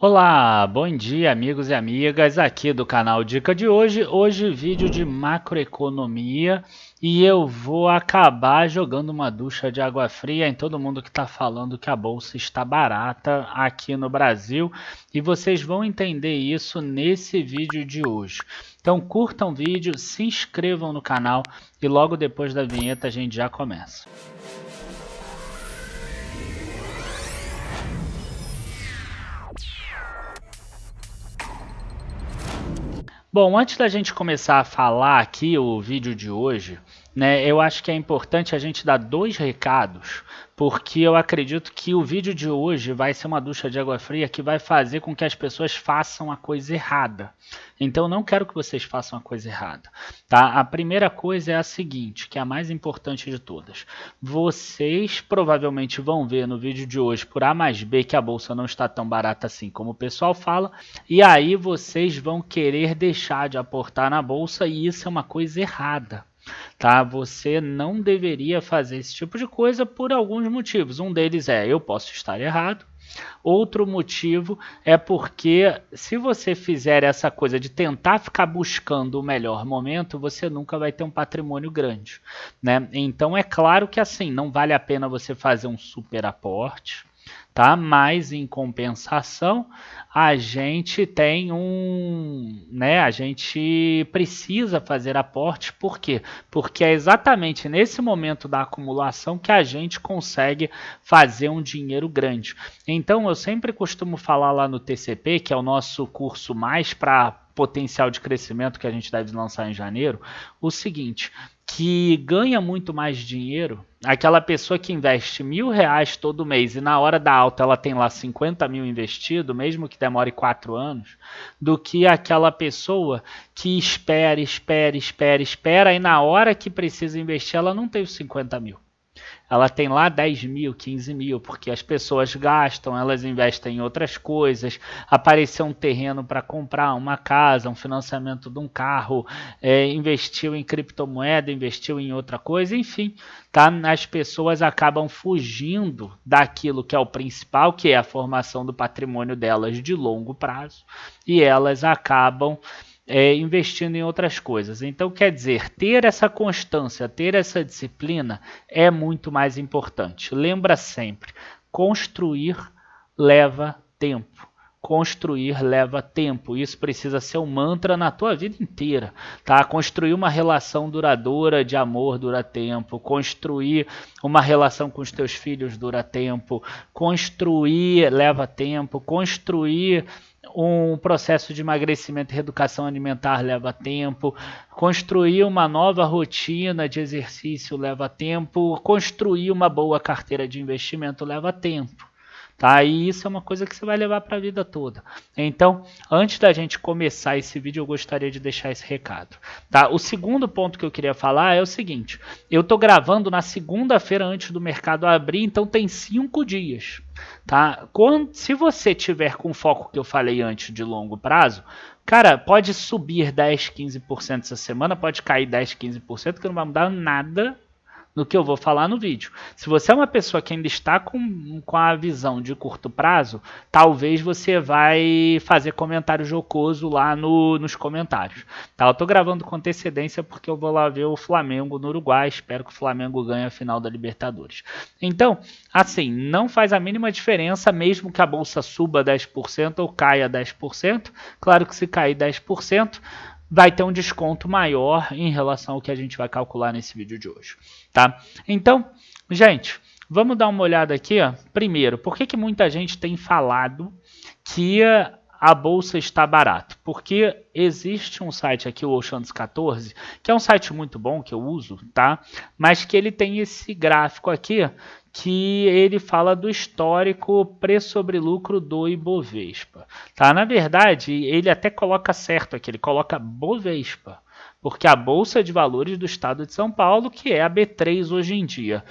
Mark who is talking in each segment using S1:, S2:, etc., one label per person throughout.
S1: Olá, bom dia amigos e amigas aqui do canal Dica de hoje. Hoje vídeo de macroeconomia e eu vou acabar jogando uma ducha de água fria em todo mundo que está falando que a bolsa está barata aqui no Brasil e vocês vão entender isso nesse vídeo de hoje. Então curtam o vídeo, se inscrevam no canal e logo depois da vinheta a gente já começa. Bom, antes da gente começar a falar aqui o vídeo de hoje, né, eu acho que é importante a gente dar dois recados, porque eu acredito que o vídeo de hoje vai ser uma ducha de água fria que vai fazer com que as pessoas façam a coisa errada. Então, eu não quero que vocês façam a coisa errada, tá? A primeira coisa é a seguinte, que é a mais importante de todas. Vocês provavelmente vão ver no vídeo de hoje, por A mais B, que a bolsa não está tão barata assim como o pessoal fala, e aí vocês vão querer deixar de aportar na bolsa e isso é uma coisa errada. Tá? Você não deveria fazer esse tipo de coisa por alguns motivos. Um deles é eu posso estar errado. Outro motivo é porque se você fizer essa coisa de tentar ficar buscando o melhor momento, você nunca vai ter um patrimônio grande, né? Então é claro que assim, não vale a pena você fazer um super aporte, tá? Mas em compensação, a gente tem a gente precisa fazer aporte, por quê? Porque é exatamente nesse momento da acumulação que a gente consegue fazer um dinheiro grande. Então, eu sempre costumo falar lá no TCP, que é o nosso curso mais para potencial de crescimento que a gente deve lançar em janeiro, o seguinte, que ganha muito mais dinheiro, aquela pessoa que investe R$ 1.000 todo mês e na hora da alta ela tem lá 50 mil investido, mesmo que demore 4 anos, do que aquela pessoa que espera e na hora que precisa investir ela não tem os 50 mil. Ela tem lá 10 mil, 15 mil, porque as pessoas gastam, elas investem em outras coisas, apareceu um terreno para comprar, uma casa, um financiamento de um carro, investiu em criptomoeda, investiu em outra coisa, enfim, tá? As pessoas acabam fugindo daquilo que é o principal, que é a formação do patrimônio delas de longo prazo, e elas acabam investindo em outras coisas. Então, quer dizer, ter essa constância, ter essa disciplina é muito mais importante. Lembra sempre, construir leva tempo. Construir leva tempo. Isso precisa ser um mantra na tua vida inteira, tá? Construir uma relação duradoura de amor dura tempo. Construir uma relação com os teus filhos dura tempo. Construir leva tempo. Construir um processo de emagrecimento e reeducação alimentar leva tempo, construir uma nova rotina de exercício leva tempo, construir uma boa carteira de investimento leva tempo. Tá? E isso é uma coisa que você vai levar para a vida toda. Então, antes da gente começar esse vídeo, eu gostaria de deixar esse recado. Tá? O segundo ponto que eu queria falar é o seguinte, eu estou gravando na segunda-feira antes do mercado abrir, então tem 5 dias. Tá? Se você tiver com o foco que eu falei antes de longo prazo, cara, pode subir 10, 15% essa semana, pode cair 10, 15%, que não vai mudar nada no que eu vou falar no vídeo. Se você é uma pessoa que ainda está com a visão de curto prazo, talvez você vai fazer comentário jocoso lá nos comentários. Tá? Eu estou gravando com antecedência porque eu vou lá ver o Flamengo no Uruguai, espero que o Flamengo ganhe a final da Libertadores. Então, assim, não faz a mínima diferença mesmo que a bolsa suba 10% ou caia 10%. Claro que se cair 10%, vai ter um desconto maior em relação ao que a gente vai calcular nesse vídeo de hoje, tá? Então, gente, vamos dar uma olhada aqui, ó. Primeiro, por que muita gente tem falado que a bolsa está barata? Porque existe um site aqui, o Oceanos 14, que é um site muito bom, que eu uso, tá? Mas que ele tem esse gráfico aqui, que ele fala do histórico preço sobre lucro do Ibovespa. Tá? Na verdade, ele até coloca certo aqui, ele coloca Bovespa, porque a Bolsa de Valores do Estado de São Paulo, que é a B3 hoje em dia.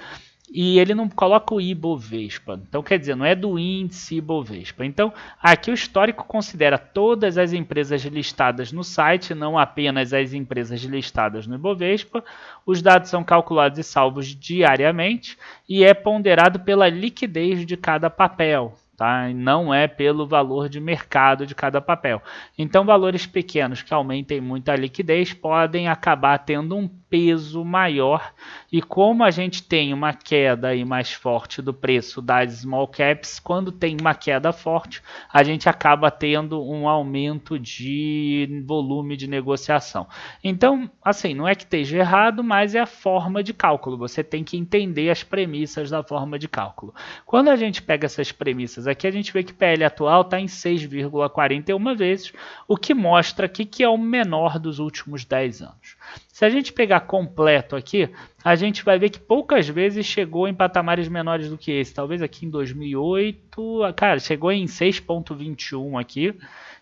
S1: E ele não coloca o Ibovespa, então quer dizer, não é do índice Ibovespa. Então, aqui o histórico considera todas as empresas listadas no site, não apenas as empresas listadas no Ibovespa. Os dados são calculados e salvos diariamente e é ponderado pela liquidez de cada papel. tá? E não é pelo valor de mercado de cada papel. Então, valores pequenos que aumentem muito a liquidez podem acabar tendo um peso maior, e como a gente tem uma queda aí mais forte do preço das small caps, quando tem uma queda forte, a gente acaba tendo um aumento de volume de negociação. Então, assim, não é que esteja errado, mas é a forma de cálculo. Você tem que entender as premissas da forma de cálculo. Quando a gente pega essas premissas aqui, a gente vê que o PL atual está em 6,41 vezes, o que mostra aqui que é o menor dos últimos 10 anos. Se a gente pegar completo aqui, a gente vai ver que poucas vezes chegou em patamares menores do que esse. Talvez aqui em 2008, cara, chegou em 6,21 aqui.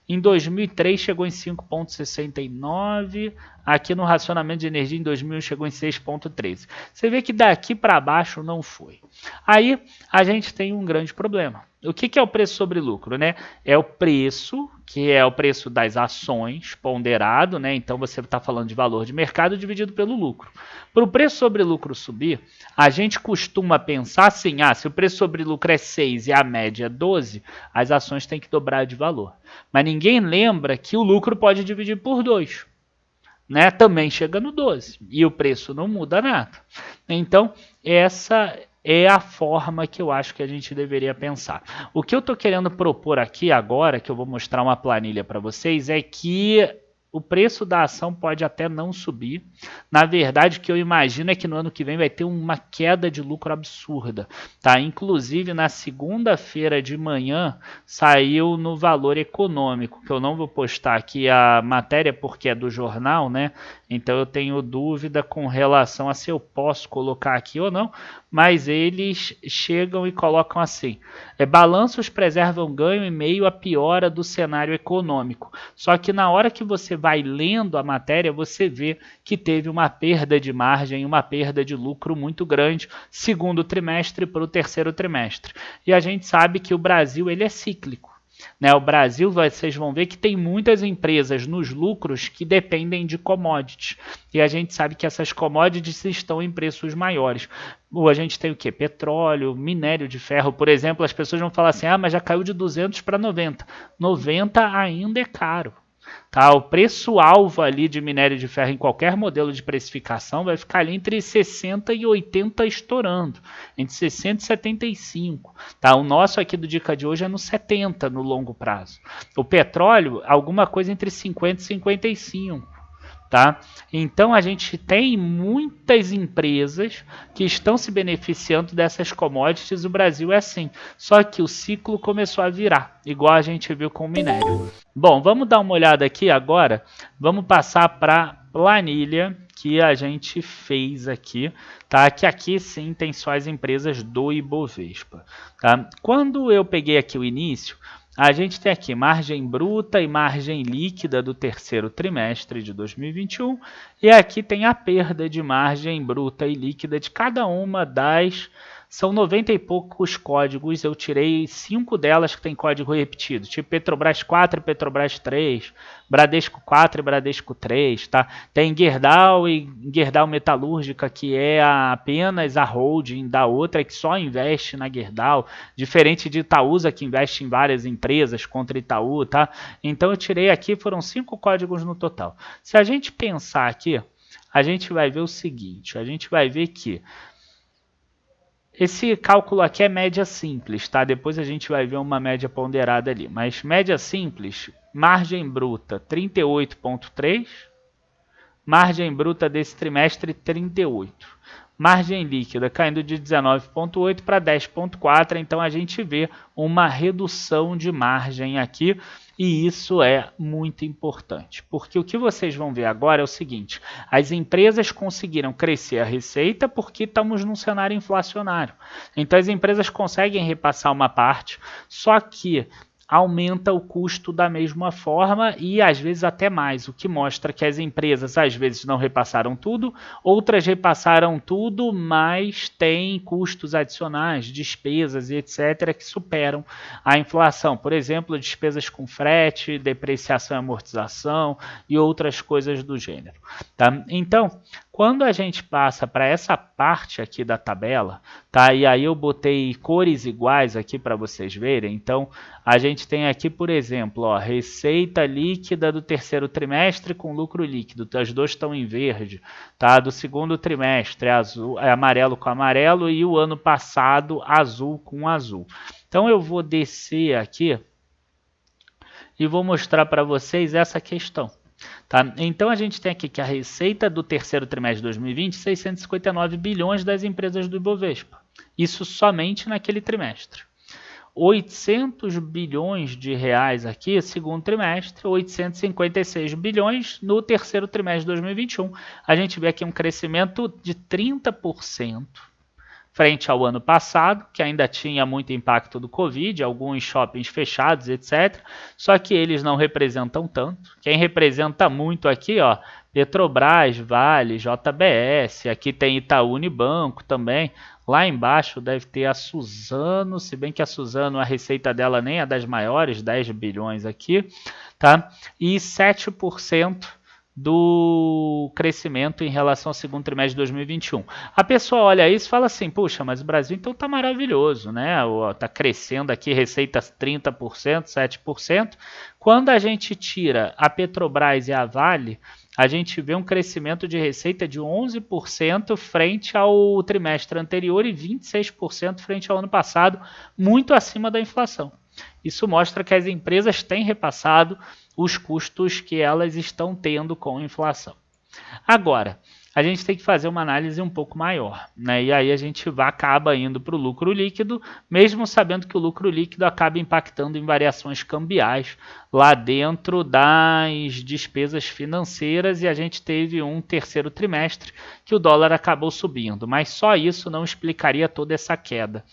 S1: Em 2003 chegou em 5,69. Aqui no racionamento de energia em 2000 chegou em 6,13. Você vê que daqui para baixo não foi. Aí a gente tem um grande problema. O que é o preço sobre lucro, né? É o preço, que é o preço das ações ponderado, né? Então você está falando de valor de mercado dividido pelo lucro. Para o preço sobre lucro subir, a gente costuma pensar assim, se o preço sobre lucro é 6 e a média é 12, as ações têm que dobrar de valor. Mas ninguém lembra que o lucro pode dividir por 2. Né? Também chega no 12 e o preço não muda nada. Então, essa é a forma que eu acho que a gente deveria pensar. O que eu estou querendo propor aqui agora, que eu vou mostrar uma planilha para vocês, é que o preço da ação pode até não subir. Na verdade, o que eu imagino é que no ano que vem vai ter uma queda de lucro absurda. Tá? Inclusive, na segunda-feira de manhã, saiu no Valor Econômico, que eu não vou postar aqui a matéria porque é do jornal, né? Então eu tenho dúvida com relação a se eu posso colocar aqui ou não, mas eles chegam e colocam assim: balanços preservam ganho em meio à piora do cenário econômico. Só que na hora que você vai lendo a matéria, você vê que teve uma perda de margem, uma perda de lucro muito grande, segundo trimestre para o terceiro trimestre. E a gente sabe que o Brasil ele é cíclico. Né, o Brasil, vocês vão ver que tem muitas empresas nos lucros que dependem de commodities. E a gente sabe que essas commodities estão em preços maiores. A gente tem o quê? Petróleo, minério de ferro, por exemplo. As pessoas vão falar assim, mas já caiu de 200 para 90. 90 ainda é caro. Tá? O preço-alvo ali de minério de ferro em qualquer modelo de precificação vai ficar ali entre 60 e 80 estourando, entre 60 e 75. Tá? O nosso aqui do Dica de hoje é no 70 no longo prazo. O petróleo, alguma coisa entre 50 e 55. Tá? Então a gente tem muitas empresas que estão se beneficiando dessas commodities. O Brasil é assim, só que o ciclo começou a virar, igual a gente viu com o minério. Bom, vamos dar uma olhada aqui agora, vamos passar para a planilha que a gente fez aqui, tá? Que aqui sim tem só as empresas do Ibovespa. Tá? Quando eu peguei aqui o início, a gente tem aqui margem bruta e margem líquida do terceiro trimestre de 2021 e aqui tem a perda de margem bruta e líquida de cada uma das... São 90 e poucos códigos, eu tirei 5 delas que tem código repetido, tipo Petrobras 4 e Petrobras 3, Bradesco 4 e Bradesco 3, tá? Tem Gerdau e Gerdau Metalúrgica, que é apenas a holding da outra, que só investe na Gerdau, diferente de Itaúsa, que investe em várias empresas contra Itaú, tá? Então eu tirei aqui, foram 5 códigos no total. Se a gente pensar aqui, a gente vai ver o seguinte, a gente vai ver que esse cálculo aqui é média simples, tá? Depois a gente vai ver uma média ponderada ali. Mas média simples, margem bruta 38,3, margem bruta desse trimestre 38. Margem líquida caindo de 19,8 para 10,4, então a gente vê uma redução de margem aqui. E isso é muito importante, porque o que vocês vão ver agora é o seguinte: as empresas conseguiram crescer a receita porque estamos num cenário inflacionário. Então as empresas conseguem repassar uma parte, só que aumenta o custo da mesma forma e às vezes até mais, o que mostra que as empresas às vezes não repassaram tudo, outras repassaram tudo, mas têm custos adicionais, despesas e etc. que superam a inflação. Por exemplo, despesas com frete, depreciação e amortização e outras coisas do gênero. Tá? Então, Quando a gente passa para essa parte aqui da tabela, tá? E aí eu botei cores iguais aqui para vocês verem. Então, a gente tem aqui, por exemplo, ó, receita líquida do terceiro trimestre com lucro líquido. As duas estão em verde, tá? Do segundo trimestre, azul, é amarelo com amarelo e o ano passado azul com azul. Então, eu vou descer aqui e vou mostrar para vocês essa questão. Tá? Então a gente tem aqui que a receita do terceiro trimestre de 2020, 659 bilhões das empresas do Ibovespa. Isso somente naquele trimestre. 800 bilhões de reais aqui, segundo trimestre, 856 bilhões no terceiro trimestre de 2021. A gente vê aqui um crescimento de 30%. Frente ao ano passado, que ainda tinha muito impacto do Covid, alguns shoppings fechados, etc. Só que eles não representam tanto. Quem representa muito aqui, ó, Petrobras, Vale, JBS, aqui tem Itaú Unibanco também. Lá embaixo deve ter a Suzano, se bem que a Suzano, a receita dela nem é das maiores, 10 bilhões aqui, tá? E 7% do crescimento em relação ao segundo trimestre de 2021. A pessoa olha isso e fala assim, puxa, mas o Brasil então está maravilhoso, né? Está crescendo aqui, receita 30%, 7%. Quando a gente tira a Petrobras e a Vale, a gente vê um crescimento de receita de 11% frente ao trimestre anterior e 26% frente ao ano passado, muito acima da inflação. Isso mostra que as empresas têm repassado os custos que elas estão tendo com a inflação. Agora, a gente tem que fazer uma análise um pouco maior, né? E aí a gente acaba indo para o lucro líquido, mesmo sabendo que o lucro líquido acaba impactando em variações cambiais lá dentro das despesas financeiras, e a gente teve um terceiro trimestre que o dólar acabou subindo, mas só isso não explicaria toda essa queda.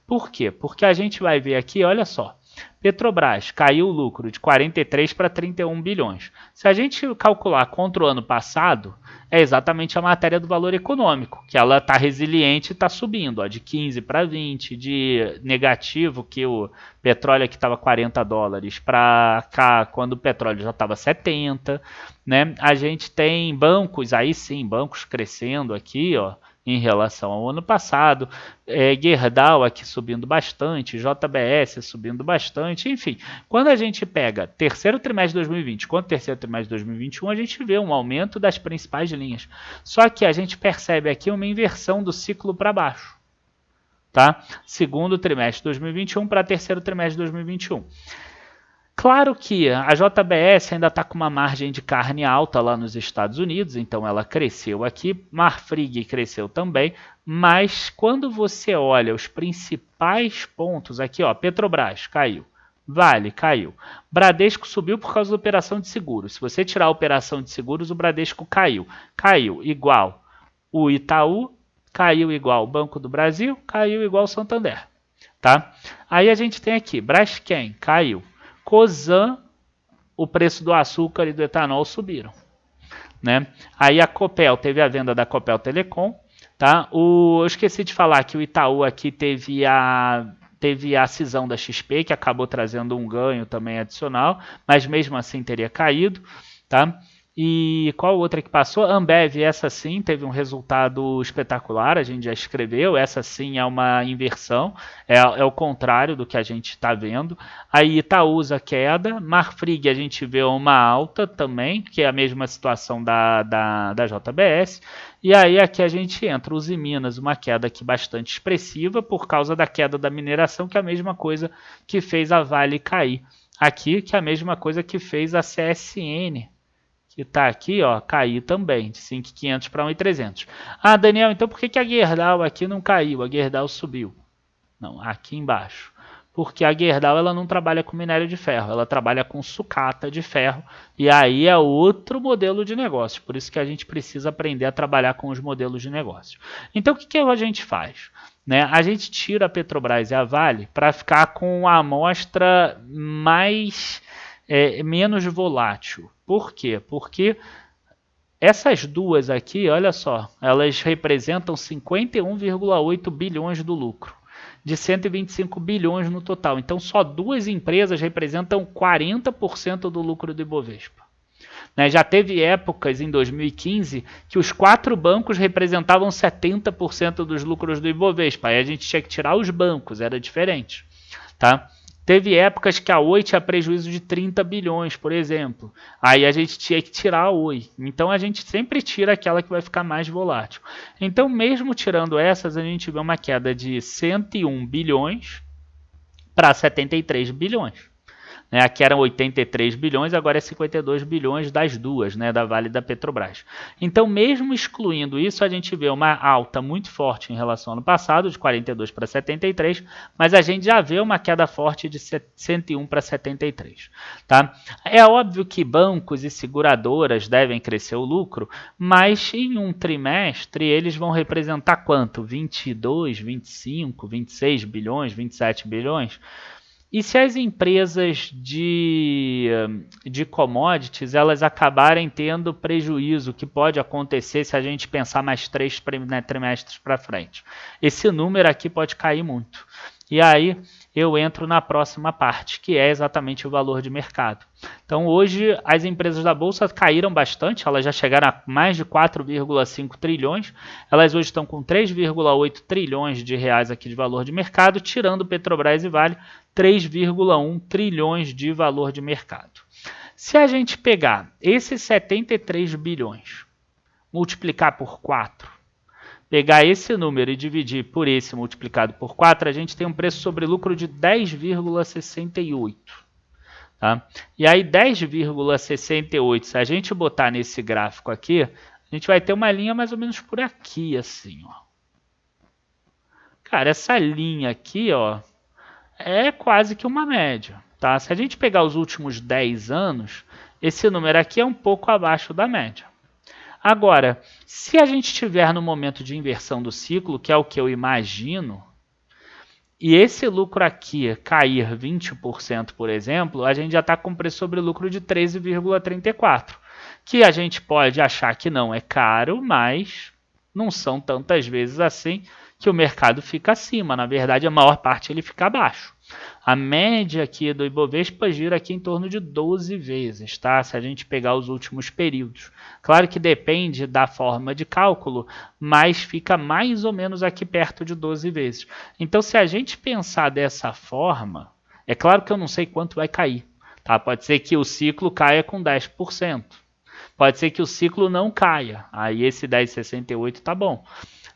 S1: Por quê? Porque a gente vai ver aqui, olha só, Petrobras caiu o lucro de 43 para 31 bilhões. Se a gente calcular contra o ano passado, é exatamente a matéria do valor econômico, que ela está resiliente e está subindo, ó, de 15 para 20, de negativo, que o petróleo aqui estava 40 dólares, para cá, quando o petróleo já estava 70. Né? A gente tem bancos, aí sim, bancos crescendo aqui, ó, em relação ao ano passado, Gerdau aqui subindo bastante, JBS subindo bastante, enfim. Quando a gente pega terceiro trimestre de 2020 contra terceiro trimestre de 2021, a gente vê um aumento das principais linhas. Só que a gente percebe aqui uma inversão do ciclo para baixo. Tá? Segundo trimestre de 2021 para terceiro trimestre de 2021. Claro que a JBS ainda está com uma margem de carne alta lá nos Estados Unidos, então ela cresceu aqui, Marfrig cresceu também, mas quando você olha os principais pontos aqui, ó, Petrobras caiu, Vale caiu, Bradesco subiu por causa da operação de seguros. Se você tirar a operação de seguros, o Bradesco caiu igual o Itaú, caiu igual o Banco do Brasil, caiu igual o Santander. Tá? Aí a gente tem aqui, Braskem caiu. Cosan, o preço do açúcar e do etanol subiram. Né? Aí a Copel, teve a venda da Copel Telecom. Tá? Eu esqueci de falar que o Itaú aqui teve a cisão da XP, que acabou trazendo um ganho também adicional, mas mesmo assim teria caído. Tá? E qual outra que passou? Ambev, essa sim teve um resultado espetacular, a gente já escreveu, essa sim é uma inversão, é o contrário do que a gente está vendo. Aí Itaúsa queda, Marfrig a gente vê uma alta também, que é a mesma situação da JBS. E aí aqui a gente entra, Usiminas, uma queda aqui bastante expressiva por causa da queda da mineração, que é a mesma coisa que fez a Vale cair. Aqui, que é a mesma coisa que fez a CSN, que está aqui, ó, cair também, de 5.500 para 1.300. Ah, Daniel, então por que a Gerdau aqui não caiu? A Gerdau subiu. Não, aqui embaixo. Porque a Gerdau ela não trabalha com minério de ferro, ela trabalha com sucata de ferro, e aí é outro modelo de negócio. Por isso que a gente precisa aprender a trabalhar com os modelos de negócio. Então o que a gente faz? Né? A gente tira a Petrobras e a Vale para ficar com a amostra menos volátil. Por quê? Porque essas duas aqui, olha só, elas representam 51,8 bilhões do lucro, de 125 bilhões no total. Então, só duas empresas representam 40% do lucro do Ibovespa. né? Já teve épocas em 2015 que os 4 bancos representavam 70% dos lucros do Ibovespa. Aí a gente tinha que tirar os bancos, era diferente. Tá? Teve épocas que a Oi tinha prejuízo de 30 bilhões, por exemplo. Aí a gente tinha que tirar a Oi. Então a gente sempre tira aquela que vai ficar mais volátil. Então, mesmo tirando essas, a gente vê uma queda de 101 bilhões para 73 bilhões. Aqui eram 83 bilhões, agora é 52 bilhões das duas, né, da Vale e da Petrobras. Então, mesmo excluindo isso, a gente vê uma alta muito forte em relação ao ano passado, de 42 para 73, mas a gente já vê uma queda forte de 101 para 73. Tá? É óbvio que bancos e seguradoras devem crescer o lucro, mas em um trimestre eles vão representar quanto? 22, 25, 26 bilhões, 27 bilhões? E se as empresas de commodities elas acabarem tendo prejuízo, que pode acontecer se a gente pensar mais 3 trimestres para frente? Esse número aqui pode cair muito. E aí eu entro na próxima parte, que é exatamente o valor de mercado. Então hoje as empresas da Bolsa caíram bastante, elas já chegaram a mais de 4,5 trilhões, elas hoje estão com 3,8 trilhões de reais aqui de valor de mercado, tirando Petrobras e Vale, 3,1 trilhões de valor de mercado. Se a gente pegar esses 73 bilhões, multiplicar por 4, pegar esse número e dividir por esse multiplicado por 4, a gente tem um preço sobre lucro de 10,68. Tá? E aí 10,68, se a gente botar nesse gráfico aqui, a gente vai ter uma linha mais ou menos por aqui, assim, ó. Cara, essa linha aqui, ó, é quase que uma média. Tá? Se a gente pegar os últimos 10 anos, esse número aqui é um pouco abaixo da média. Agora, se a gente estiver no momento de inversão do ciclo, que é o que eu imagino, e esse lucro aqui cair 20%, por exemplo, a gente já está com preço sobre lucro de 13,34, que a gente pode achar que não é caro, mas não são tantas vezes assim que o mercado fica acima. Na verdade, a maior parte ele fica abaixo. A média aqui do Ibovespa gira aqui em torno de 12 vezes, tá? Se a gente pegar os últimos períodos. Claro que depende da forma de cálculo, mas fica mais ou menos aqui perto de 12 vezes. Então, se a gente pensar dessa forma, é claro que eu não sei quanto vai cair, tá? Pode ser que o ciclo caia com 10%. Pode ser que o ciclo não caia. Aí esse 10,68 tá bom,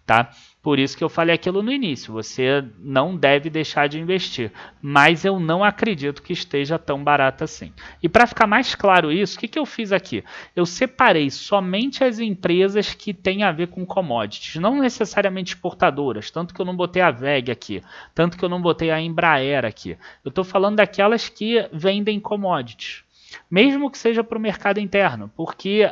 S1: tá? Por isso que eu falei aquilo no início, você não deve deixar de investir, mas eu não acredito que esteja tão barato assim. E para ficar mais claro isso, o que eu fiz aqui? Eu separei somente as empresas que têm a ver com commodities, não necessariamente exportadoras, tanto que eu não botei a VEG aqui, tanto que eu não botei a Embraer aqui. Eu estou falando daquelas que vendem commodities, mesmo que seja para o mercado interno, porque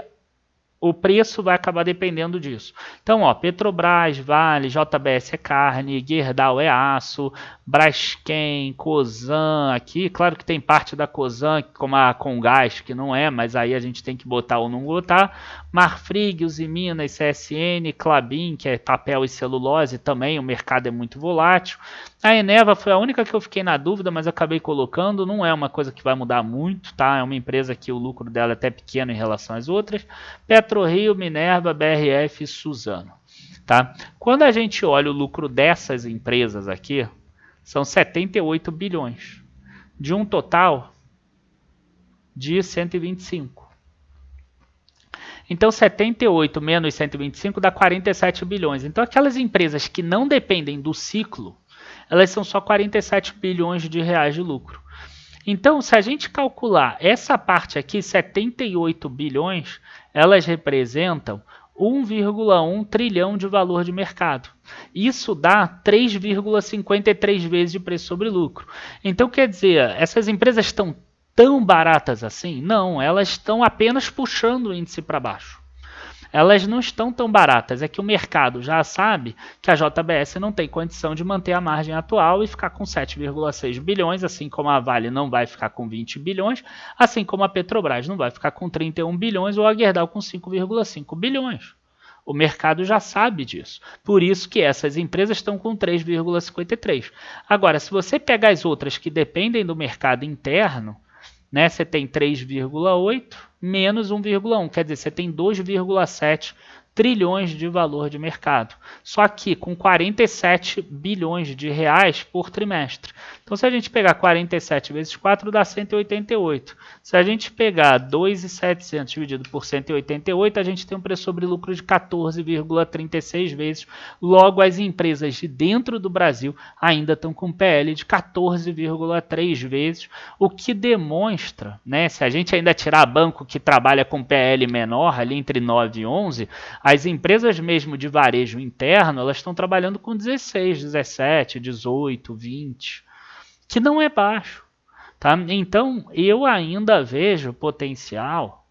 S1: o preço vai acabar dependendo disso. Então, ó, Petrobras, Vale, JBS é carne, Gerdau é aço, Braskem, Cosan aqui. Claro que tem parte da Cosan, como a Comgás, que não é, mas aí a gente tem que botar ou não botar. Marfrig, Usiminas, CSN, Klabin, que é papel e celulose também, o mercado é muito volátil. A Eneva foi a única que eu fiquei na dúvida, mas acabei colocando. Não é uma coisa que vai mudar muito, tá? É uma empresa que o lucro dela é até pequeno em relação às outras. PetroRio, Minerva, BRF e Suzano. Tá? Quando a gente olha o lucro dessas empresas aqui, são 78 bilhões, de um total de 125. Então, 78 menos 125 dá 47 bilhões. Então, aquelas empresas que não dependem do ciclo, elas são só 47 bilhões de reais de lucro. Então, se a gente calcular essa parte aqui, 78 bilhões, elas representam 1,1 trilhão de valor de mercado. Isso dá 3,53 vezes de preço sobre lucro. Então, quer dizer, essas empresas estão tão baratas assim? Não, elas estão apenas puxando o índice para baixo. Elas não estão tão baratas, é que o mercado já sabe que a JBS não tem condição de manter a margem atual e ficar com 7,6 bilhões, assim como a Vale não vai ficar com 20 bilhões, assim como a Petrobras não vai ficar com 31 bilhões ou a Gerdau com 5,5 bilhões. O mercado já sabe disso. Por isso que essas empresas estão com 3,53. Agora, se você pegar as outras que dependem do mercado interno, né? Você tem 3,8 menos 1,1, quer dizer, você tem 2,7 trilhões de valor de mercado. Só que com 47 bilhões de reais por trimestre. Então, se a gente pegar 47 vezes 4, dá 188. Se a gente pegar 2.700 dividido por 188, a gente tem um preço sobre lucro de 14,36 vezes. Logo, as empresas de dentro do Brasil ainda estão com PL de 14,3 vezes, o que demonstra, né, se a gente ainda tirar banco que trabalha com PL menor, ali entre 9 e 11, as empresas mesmo de varejo interno, elas estão trabalhando com 16, 17, 18, 20, que não é baixo. Tá? Então, eu ainda vejo potencial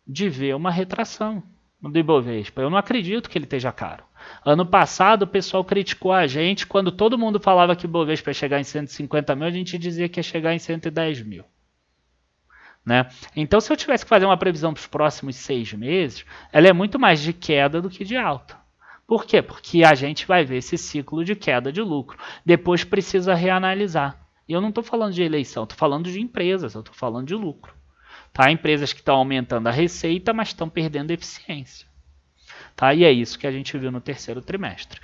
S1: de ver uma retração do Ibovespa. Eu não acredito que ele esteja caro. Ano passado, o pessoal criticou a gente quando todo mundo falava que o Ibovespa ia chegar em 150 mil, a gente dizia que ia chegar em 110 mil. Né? Então, se eu tivesse que fazer uma previsão para os próximos 6 meses, ela é muito mais de queda do que de alta. Por quê? Porque a gente vai ver esse ciclo de queda de lucro. Depois precisa reanalisar. E eu não estou falando de eleição, estou falando de empresas, eu estou falando de lucro. Tá? Empresas que estão aumentando a receita, mas estão perdendo eficiência. Tá? E é isso que a gente viu no terceiro trimestre.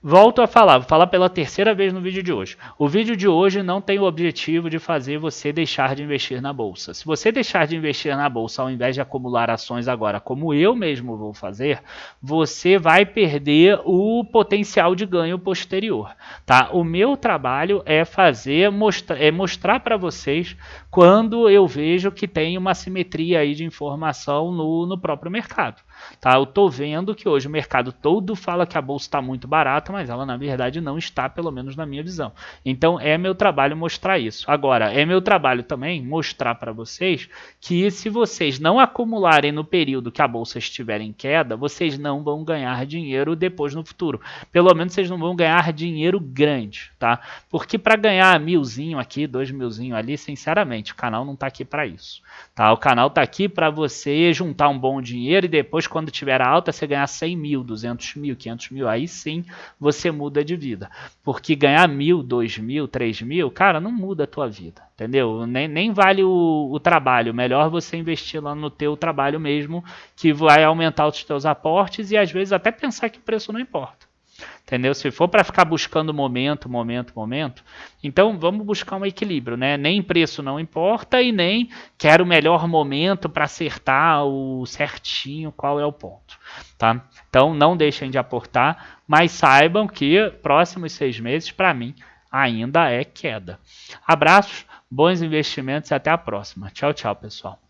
S1: Volto a falar, vou falar pela terceira vez no vídeo de hoje. O vídeo de hoje não tem o objetivo de fazer você deixar de investir na bolsa. Se você deixar de investir na bolsa ao invés de acumular ações agora, como eu mesmo vou fazer, você vai perder o potencial de ganho posterior. Tá? O meu trabalho é mostrar para vocês quando eu vejo que tem uma simetria aí de informação no próprio mercado. Tá? Eu estou vendo que hoje o mercado todo fala que a bolsa está muito barata, mas ela na verdade não está, pelo menos na minha visão. Então é meu trabalho mostrar isso. Agora, é meu trabalho também mostrar para vocês que se vocês não acumularem no período que a bolsa estiver em queda, vocês não vão ganhar dinheiro depois no futuro. Pelo menos vocês não vão ganhar dinheiro grande, tá? Porque para ganhar 1.000zinho aqui, 2.000zinho ali, sinceramente, o canal não está aqui para isso. Tá? O canal está aqui para você juntar um bom dinheiro e depois, quando tiver alta, você ganhar 100 mil, 200 mil, 500 mil, aí sim você muda de vida. Porque ganhar 1.000, 2.000, 3.000, cara, não muda a tua vida, entendeu? Nem vale o trabalho, melhor você investir lá no teu trabalho mesmo, que vai aumentar os teus aportes e às vezes até pensar que o preço não importa. Entendeu? Se for para ficar buscando momento, então vamos buscar um equilíbrio, né? Nem preço não importa e nem quero o melhor momento para acertar o certinho qual é o ponto, tá? Então não deixem de aportar, mas saibam que próximos 6 meses para mim ainda é queda. Abraços, bons investimentos e até a próxima. Tchau, tchau, pessoal.